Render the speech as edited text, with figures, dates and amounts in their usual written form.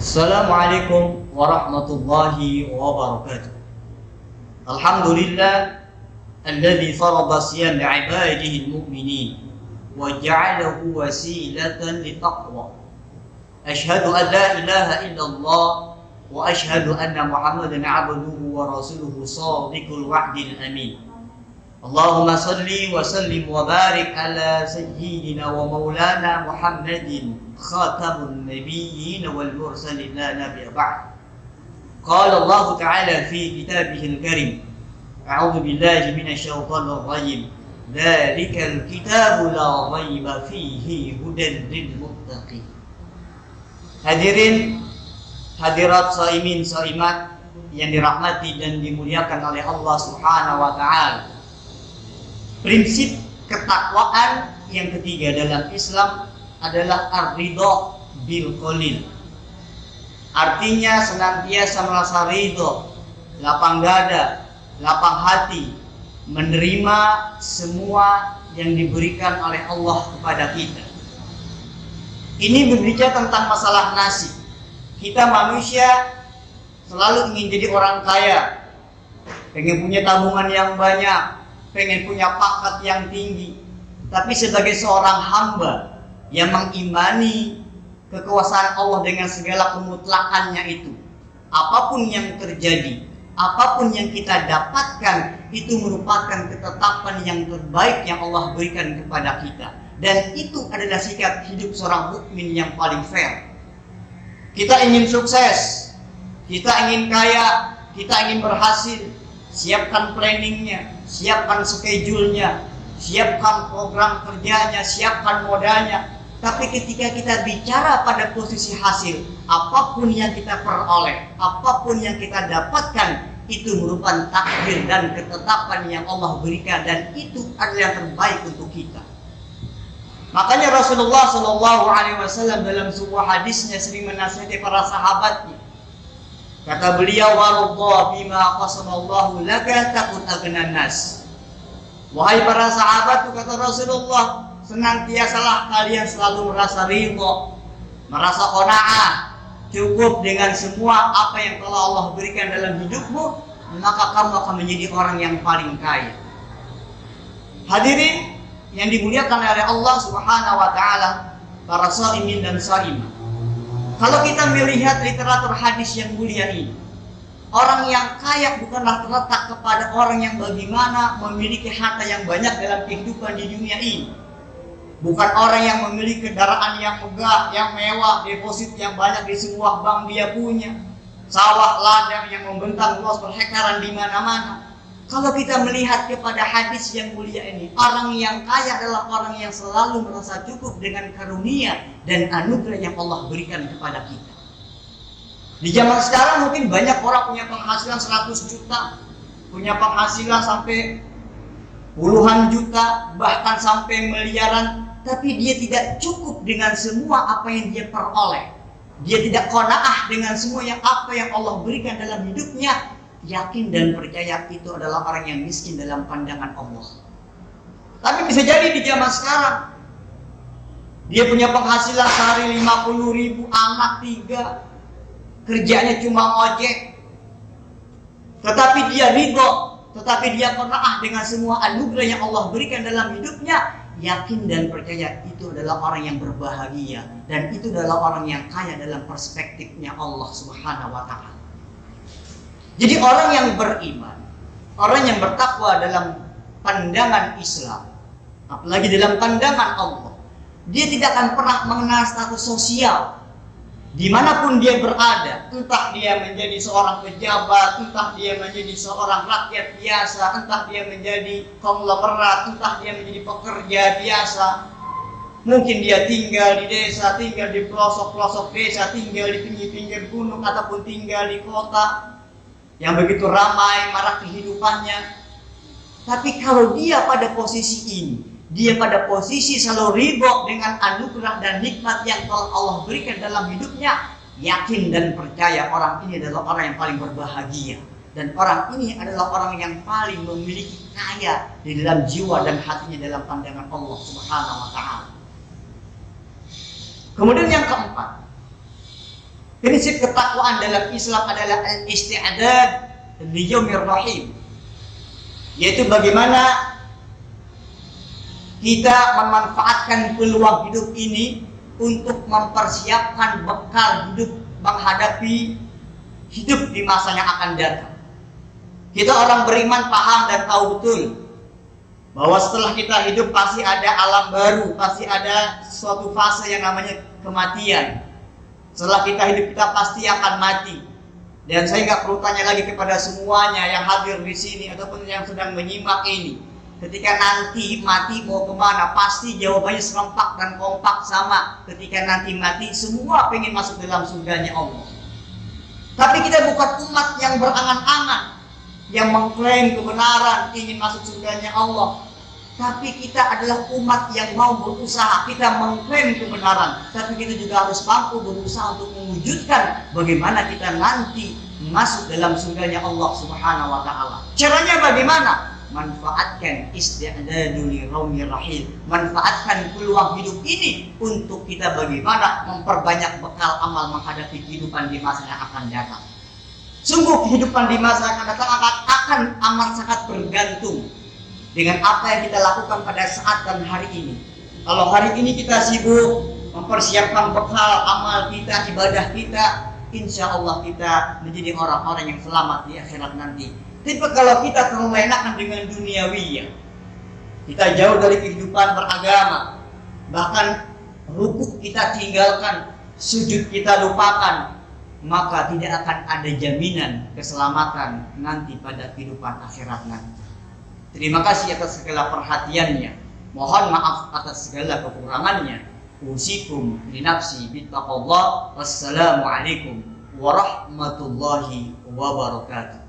Assalamualaikum warahmatullahi wabarakatuh. Alhamdulillah alladzi farada siyam li'ibadihi al-mu'minin wa ja'alahu wasilatan litaqwa. Ashhadu an la ilaha illallah wa ashhadu anna Muhammadan 'abduhu wa rasuluhu shadiqul wa'dil amin. Allahumma salli wa sallim wa barik ala sayyidina wa maulana Muhammadin khatamun nabiyyin wal mursalin la nabiyya ba'd. Qala Allah ta'ala fi kitabihil karim, a'udzu billahi minasy syaithanir rajim. Dzalikal kitabu la raiba fihi hudan lil muttaqin. Hadirin hadirat shaimin shaimat yang dirahmati dan dimuliakan oleh Allah Subhanahu wa taala. Prinsip ketakwaan yang ketiga dalam Islam adalah ar-ridha bil qalil. Artinya senantiasa merasa ridho, lapang dada, lapang hati, menerima semua yang diberikan oleh Allah kepada kita. Ini berbicara tentang masalah nasib. Kita manusia selalu ingin jadi orang kaya, pengen punya tabungan yang banyak, pengen punya pangkat yang tinggi. Tapi sebagai seorang hamba yang mengimani kekuasaan Allah dengan segala kemutlakannya itu, apapun yang terjadi, apapun yang kita dapatkan, itu merupakan ketetapan yang terbaik yang Allah berikan kepada kita. Dan itu adalah sikap hidup seorang mukmin yang paling fair. Kita ingin sukses, kita ingin kaya, kita ingin berhasil, siapkan planningnya, siapkan schedule-nya, siapkan program kerjanya, siapkan modalnya. Tapi ketika kita bicara pada posisi hasil, apapun yang kita peroleh, apapun yang kita dapatkan, itu merupakan takdir dan ketetapan yang Allah berikan, dan itu adalah yang terbaik untuk kita. Makanya Rasulullah SAW dalam sebuah hadisnya sering menasihati para sahabatnya. Kata beliau, "Waradha bima qasamallahu laka takun agnan nas." Wahai para sahabat, kata Rasulullah, senantiasalah kalian selalu merasa ridho, merasa qanaah, cukup dengan semua apa yang telah Allah berikan dalam hidupmu, maka kamu akan menjadi orang yang paling kaya. Hadirin yang dimuliakan oleh Allah Subhanahu wa taala, para shaimin dan shaimah. Kalau kita melihat literatur hadis yang mulia ini, orang yang kaya bukanlah terletak kepada orang yang bagaimana memiliki harta yang banyak dalam kehidupan di dunia ini. Bukan orang yang memiliki kendaraan yang megah, yang mewah, deposit yang banyak di semua bank dia punya, sawah ladang yang membentang luas perhektaran di mana-mana. Kalau kita melihat kepada hadis yang mulia ini, orang yang kaya adalah orang yang selalu merasa cukup dengan karunia dan anugerah yang Allah berikan kepada kita. Di zaman sekarang mungkin banyak orang punya penghasilan 100 juta, punya penghasilan sampai puluhan juta, bahkan sampai miliaran, tapi dia tidak cukup dengan semua apa yang dia peroleh. Dia tidak qanaah dengan semua apa yang Allah berikan dalam hidupnya. Yakin dan percaya itu adalah orang yang miskin dalam pandangan Allah. Tapi bisa jadi di zaman sekarang dia punya penghasilan sehari 50.000, anak 3, kerjanya cuma ojek, tetapi dia ridho, tetapi dia qanaah dengan semua anugerah yang Allah berikan dalam hidupnya. Yakin dan percaya itu adalah orang yang berbahagia, dan itu adalah orang yang kaya dalam perspektifnya Allah Subhanahu wa taala. Jadi orang yang beriman, orang yang bertakwa dalam pandangan Islam, apalagi dalam pandangan Allah, dia tidak akan pernah mengenal status sosial. Dimanapun dia berada, entah dia menjadi seorang pejabat, entah dia menjadi seorang rakyat biasa, entah dia menjadi konglomerat, entah dia menjadi pekerja biasa. Mungkin dia tinggal di desa, tinggal di pelosok-pelosok desa, tinggal di pinggir-pinggir gunung, ataupun tinggal di kota yang begitu ramai marak kehidupannya. Tapi kalau dia pada posisi ini, dia pada posisi selalu ridho dengan anugerah dan nikmat yang telah Allah berikan dalam hidupnya, yakin dan percaya orang ini adalah orang yang paling berbahagia, dan orang ini adalah orang yang paling memiliki kaya di dalam jiwa dan hatinya dalam pandangan Allah Subhanahu wa taala. Kemudian yang keempat, Prinsip ketakwaan dalam Islam adalah al-isti'dad li yaumir rahim, yaitu bagaimana kita memanfaatkan peluang hidup ini untuk mempersiapkan bekal hidup menghadapi hidup di masa yang akan datang. Kita orang beriman paham dan tahu betul bahwa setelah kita hidup pasti ada alam baru, pasti ada suatu fase yang namanya kematian. Setelah kita hidup kita pasti akan mati. Dan saya nggak perlu tanya lagi kepada semuanya yang hadir di sini ataupun yang sedang menyimak ini. Ketika nanti mati mau kemana? Pasti jawabannya serempak dan kompak sama. Ketika nanti mati semua pengen masuk dalam surganya Allah. Tapi kita bukan umat yang berangan-angan, yang mengklaim kebenaran ingin masuk surganya Allah. Tapi kita adalah umat yang mau berusaha. Kita mengklaim kebenaran, tapi kita juga harus mampu berusaha untuk mewujudkan bagaimana kita nanti masuk dalam surganya Allah Subhanahu wa Ta'ala. Caranya bagaimana? Manfaatkan isti'dadu li yaumir rahim. Manfaatkan peluang hidup ini untuk kita bagaimana memperbanyak bekal amal menghadapi kehidupan di masa yang akan datang. Sungguh kehidupan di masa yang akan datang akan amat sangat bergantung dengan apa yang kita lakukan pada saat dan hari ini. Kalau hari ini kita sibuk mempersiapkan bekal amal kita, ibadah kita, insya Allah kita menjadi orang-orang yang selamat di akhirat nanti. Tapi kalau kita terlena dengan duniawiyah, kita jauh dari kehidupan beragama, bahkan rukuk kita tinggalkan, sujud kita lupakan, maka tidak akan ada jaminan keselamatan nanti pada kehidupan akhirat nanti. Terima kasih atas segala perhatiannya. Mohon maaf atas segala kekurangannya. Usikum li nafsi bittaqallah. Wassalamualaikum warahmatullahi wabarakatuh.